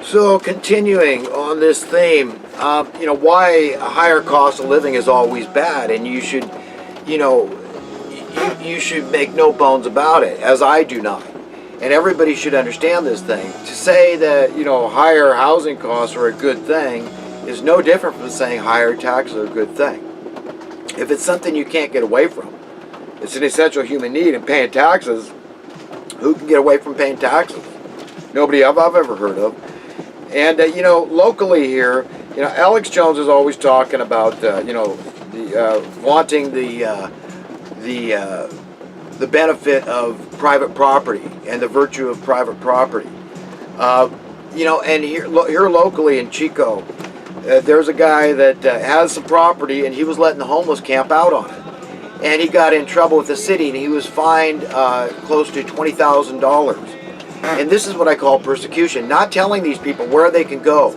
So continuing on this theme, why a higher cost of living is always bad, and you should, you should make no bones about it, as I do not. And everybody should understand this thing. To say that, higher housing costs are a good thing is no different from saying higher taxes are a good thing. If it's something you can't get away from, it's an essential human need, and paying taxes, who can get away from paying taxes? Nobody I've ever heard of. And, locally here, Alex Jones is always talking about, wanting the benefit of private property and the virtue of private property. And here locally in Chico, there's a guy that has some property, and he was letting the homeless camp out on it. And he got in trouble with the city, and he was fined close to $20,000. And this is what I call persecution, not telling these people where they can go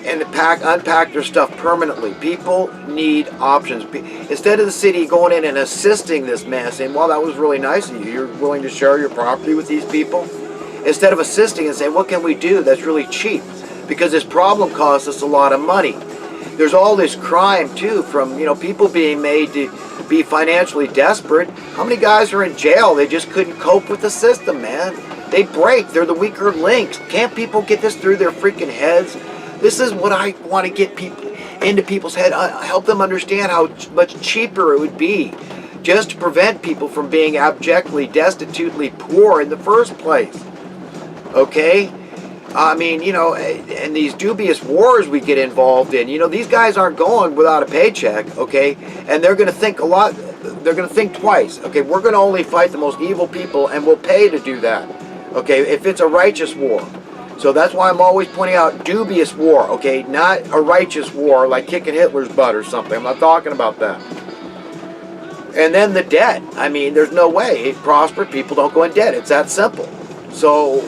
and unpack their stuff permanently. People need options. Instead of the city going in and assisting this man, saying, well, that was really nice of you, you're willing to share your property with these people. Instead of assisting and saying, what can we do that's really cheap? Because this problem costs us a lot of money. There's all this crime too, from people being made to be financially desperate. How many guys are in jail? They just couldn't cope with the system, man. They break. They're the weaker links. Can't people get this through their freaking heads? This is what I want to get people into people's head. Help them understand how much cheaper it would be just to prevent people from being abjectly, destitutely poor in the first place. Okay? I mean, and these dubious wars we get involved in, these guys aren't going without a paycheck, okay? And they're going to think a lot, they're going to think twice, okay? We're going to only fight the most evil people, and we'll pay to do that, okay? If it's a righteous war. So that's why I'm always pointing out dubious war, okay? Not a righteous war like kicking Hitler's butt or something. I'm not talking about that. And then the debt. I mean, there's no way. Prosperous people don't go in debt. It's that simple. So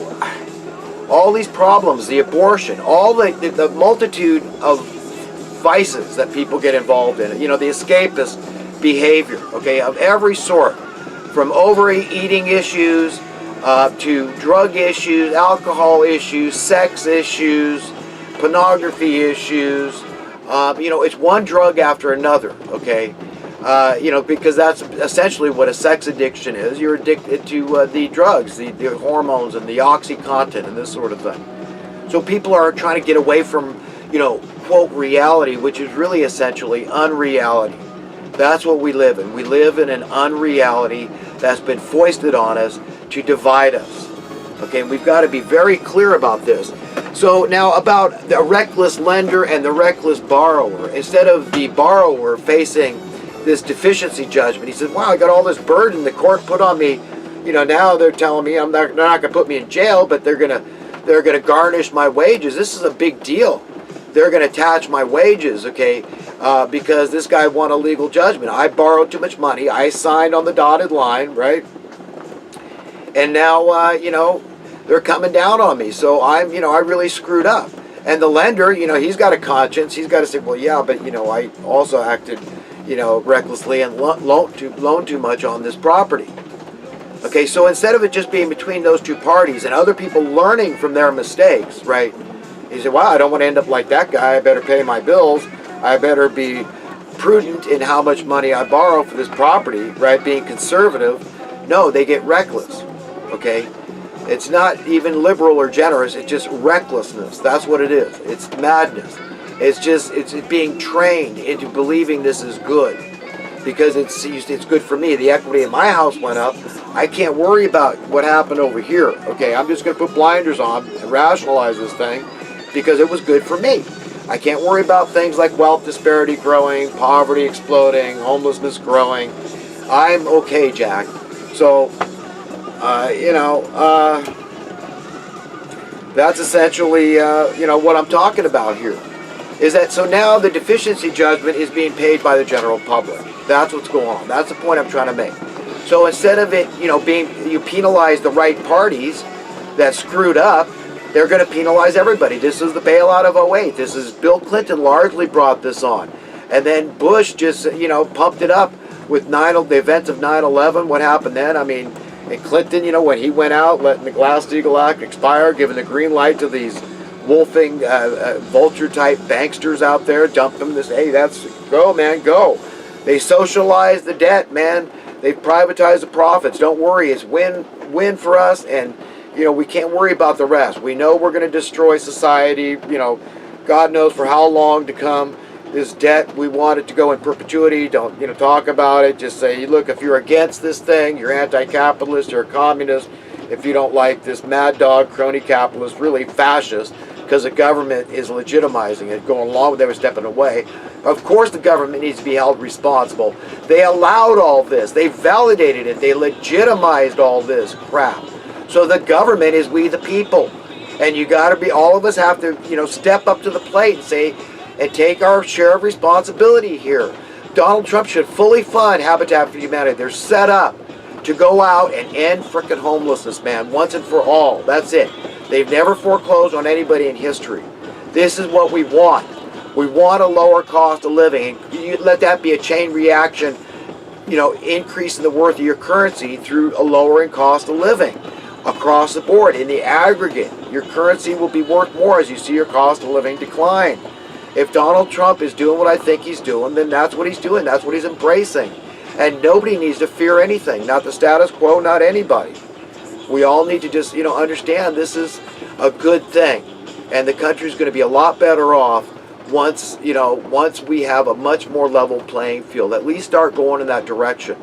all these problems, the abortion, all the multitude of vices that people get involved in, the escapist behavior, okay, of every sort, from overeating issues to drug issues, alcohol issues, sex issues, pornography issues, it's one drug after another, okay? Because that's essentially what a sex addiction is. You're addicted to the drugs, the hormones and the OxyContin and this sort of thing. So people are trying to get away from, quote, reality, which is really essentially unreality. That's what we live in. We live in an unreality that's been foisted on us to divide us. Okay, and we've got to be very clear about this. So now about the reckless lender and the reckless borrower. Instead of the borrower facing this deficiency judgment, he said, wow, I got all this burden the court put on me. Now they're telling me they're not going to put me in jail, but they're going to garnish my wages. This is a big deal. They're going to attach my wages, okay, because this guy won a legal judgment. I borrowed too much money. I signed on the dotted line, right? And now, they're coming down on me. So I really screwed up. And the lender, he's got a conscience. He's got to say, well, yeah, but, I also acted, recklessly and loaned too much on this property. Okay, so instead of it just being between those two parties and other people learning from their mistakes, right? He said, wow, I don't want to end up like that guy. I better pay my bills. I better be prudent in how much money I borrow for this property, right? Being conservative. No, they get reckless, okay? It's not even liberal or generous. It's just recklessness. That's what it is. It's madness. It's being trained into believing this is good because it's good for me. The equity in my house went up. I can't worry about what happened over here. Okay, I'm just going to put blinders on and rationalize this thing because it was good for me. I can't worry about things like wealth disparity growing, poverty exploding, homelessness growing. I'm okay, Jack. So, that's essentially, what I'm talking about here. Is that so now the deficiency judgment is being paid by the general public. That's what's going on. That's the point I'm trying to make. So instead of it, you penalize the right parties that screwed up, they're going to penalize everybody. This is the bailout of '08. This is Bill Clinton largely brought this on. And then Bush just, pumped it up with the events of 9/11. What happened then? I mean, and Clinton, when he went out, letting the Glass-Steagall Act expire, giving the green light to these wolfing, vulture-type banksters out there, dump them this, hey, that's, go, man, go. They socialize the debt, man. They've privatized the profits. Don't worry, it's win for us, and, you know, we can't worry about the rest. We know we're going to destroy society, you know, God knows for how long to come. This debt, we want it to go in perpetuity. Don't, you know, talk about it. Just say, look, if you're against this thing, you're anti-capitalist, you're a communist. If you don't like this mad dog, crony capitalist, really fascist, because the government is legitimizing it, going along with it, stepping away. Of course the government needs to be held responsible. They allowed all this. They validated it. They legitimized all this crap. So the government is we the people. And you got to be, all of us have to, you know, step up to the plate and say, and take our share of responsibility here. Donald Trump should fully fund Habitat for Humanity. They're set up to go out and end frickin' homelessness, man, once and for all. That's it. They've never foreclosed on anybody in history. This is what we want. We want a lower cost of living. And you let that be a chain reaction, you know, increase in the worth of your currency through a lowering cost of living across the board. In the aggregate, your currency will be worth more as you see your cost of living decline. If Donald Trump is doing what I think he's doing, then that's what he's doing. That's what he's embracing. And nobody needs to fear anything. Not the status quo, not anybody. We all need to just, you know, understand this is a good thing. And the country's going to be a lot better off once, you know, once we have a much more level playing field. At least start going in that direction.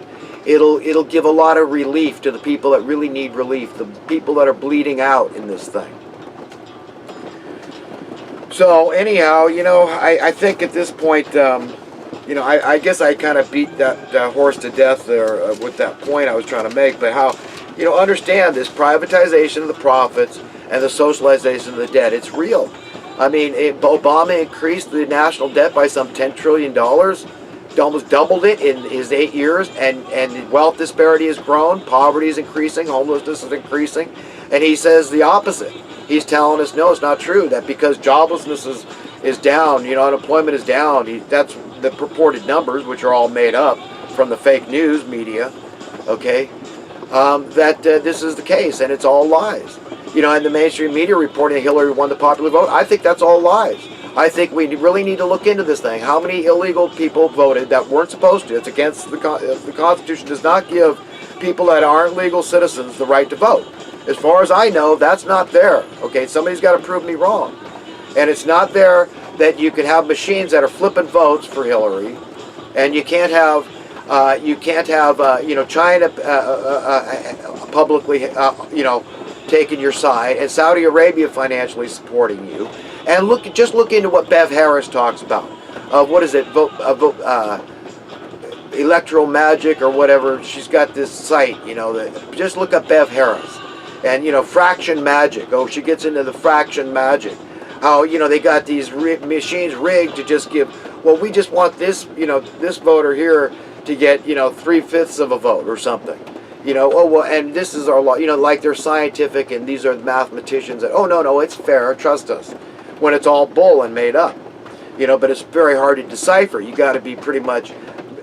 It'll give a lot of relief to the people that really need relief. The people that are bleeding out in this thing. So anyhow, you know, I think at this point, you know, I guess I kind of beat that horse to death there with that point I was trying to make. But how, you know, understand this privatization of the profits and the socialization of the debt. It's real. I mean, Obama increased the national debt by some $10 trillion, almost doubled it in his 8 years, and wealth disparity has grown, poverty is increasing, homelessness is increasing, and he says the opposite. He's telling us, no, it's not true, that because joblessness is down, you know, unemployment is down, that's the purported numbers, which are all made up from the fake news media, okay, that this is the case, and it's all lies. You know, and the mainstream media reporting that Hillary won the popular vote, I think that's all lies. I think we really need to look into this thing. How many illegal people voted that weren't supposed to? It's against the Constitution does not give people that aren't legal citizens the right to vote. As far as I know, that's not there. Okay, somebody's got to prove me wrong. And it's not there that you can have machines that are flipping votes for Hillary, and you can't have you know, China publicly you know, taking your side, and Saudi Arabia financially supporting you. And just look into what Bev Harris talks about. What is it? Electoral Magic or whatever. She's got this site, you know. Just look up Bev Harris. And, you know, fraction magic. Oh, she gets into the fraction magic. How, you know, they got these machines rigged to just give, well, we just want this, you know, this voter here to get, you know, 3/5 of a vote or something. You know, oh, well, and this is our law, you know, like they're scientific and these are the mathematicians that, oh, no, it's fair, trust us. When it's all bull and made up. You know, but it's very hard to decipher. You got to be pretty much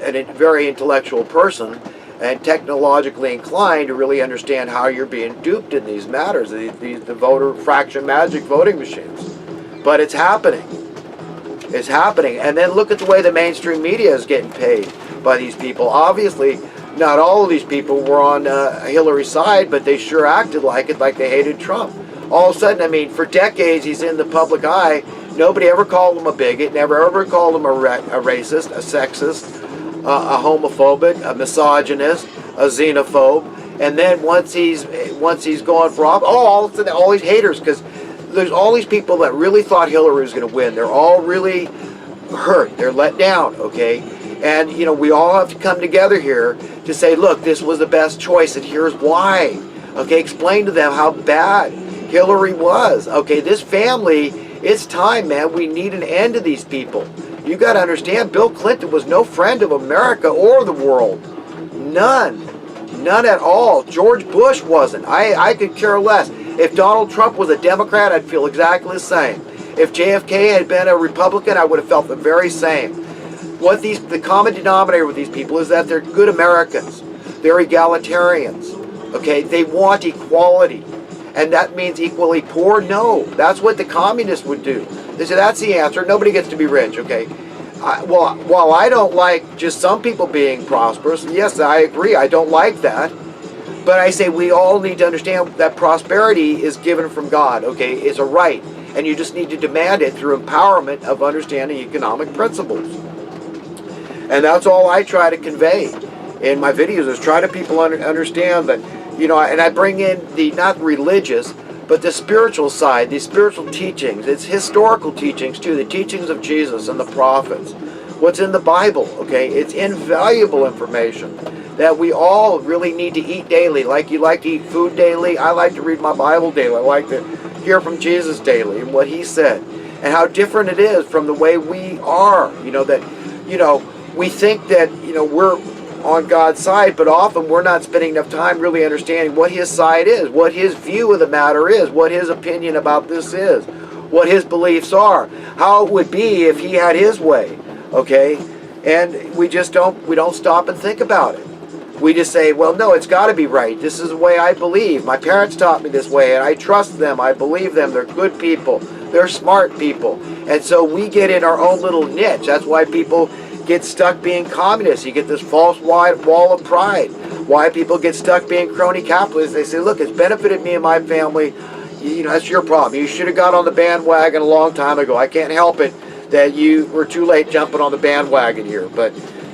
a very intellectual person and technologically inclined to really understand how you're being duped in these matters, the voter fraction magic voting machines. But it's happening. It's happening. And then look at the way the mainstream media is getting paid by these people. Obviously, not all of these people were on Hillary's side, but they sure acted like it, like they hated Trump. All of a sudden, I mean, for decades he's in the public eye. Nobody ever called him a bigot, never ever called him a racist, a sexist, a homophobic, a misogynist, a xenophobe. And then once he's going for office, all of a sudden all these haters, because there's all these people that really thought Hillary was going to win. They're all really hurt. They're let down, okay? And, you know, we all have to come together here to say, look, this was the best choice, and here's why. Okay, explain to them how bad Hillary was. Okay, this family, it's time, man. We need an end to these people. You got to understand, Bill Clinton was no friend of America or the world. None. None at all. George Bush wasn't. I could care less. If Donald Trump was a Democrat, I'd feel exactly the same. If JFK had been a Republican, I would have felt the very same. What the common denominator with these people is that they're good Americans. They're egalitarians. Okay, they want equality. and that means equally poor? No, that's what the communists would do. They say that's the answer. Nobody gets to be rich. Okay. Well, while I don't like just some people being prosperous, yes, I agree. I don't like that. But I say we all need to understand that prosperity is given from God, okay? It's a right. And you just need to demand it through empowerment of understanding economic principles. And that's all I try to convey in my videos, is try to people understand that, you know, and I bring in the, not religious, but the spiritual side, the spiritual teachings. It's historical teachings too, the teachings of Jesus and the prophets. What's in the Bible, okay? It's invaluable information that we all really need to eat daily. Like you like to eat food daily, I like to read my Bible daily. I like to hear from Jesus daily and what he said. And how different it is from the way we are. You know, that, you know, we think that, you know, we're on God's side, but often we're not spending enough time really understanding what his side is, what his view of the matter is, what his opinion about this is, what his beliefs are, how it would be if he had his way, okay? And we just don't stop and think about it. We just say, well, no, it's got to be right. This is the way I believe. My parents taught me this way, and I trust them. I believe them. They're good people. They're smart people. And so we get in our own little niche. That's why people get stuck being communists. You get this false wall of pride. Why people get stuck being crony capitalists. They say, look, it's benefited me and my family. You know, that's your problem. You should have got on the bandwagon a long time ago. I can't help it that you were too late jumping on the bandwagon here. But,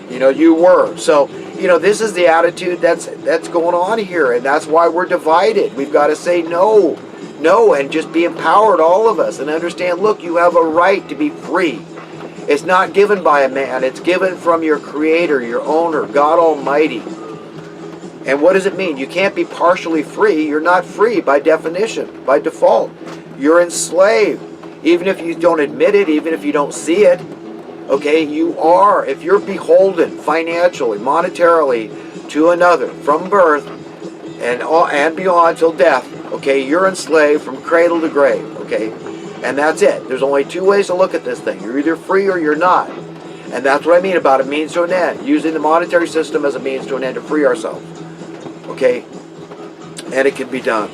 you know, you were. So, you know, this is the attitude that's going on here, and that's why we're divided. We've got to say no, and just be empowered, all of us, and understand, look, you have a right to be free. It's not given by a man. It's given from your Creator, your owner, God Almighty. And what does it mean? You can't be partially free. You're not free by definition, by default. You're enslaved. Even if you don't admit it, even if you don't see it, okay, you are. If you're beholden financially, monetarily to another from birth and beyond till death, okay, you're enslaved from cradle to grave, okay? And that's it. There's only two ways to look at this thing. You're either free or you're not. And that's what I mean about a means to an end. Using the monetary system as a means to an end to free ourselves. Okay? And it can be done.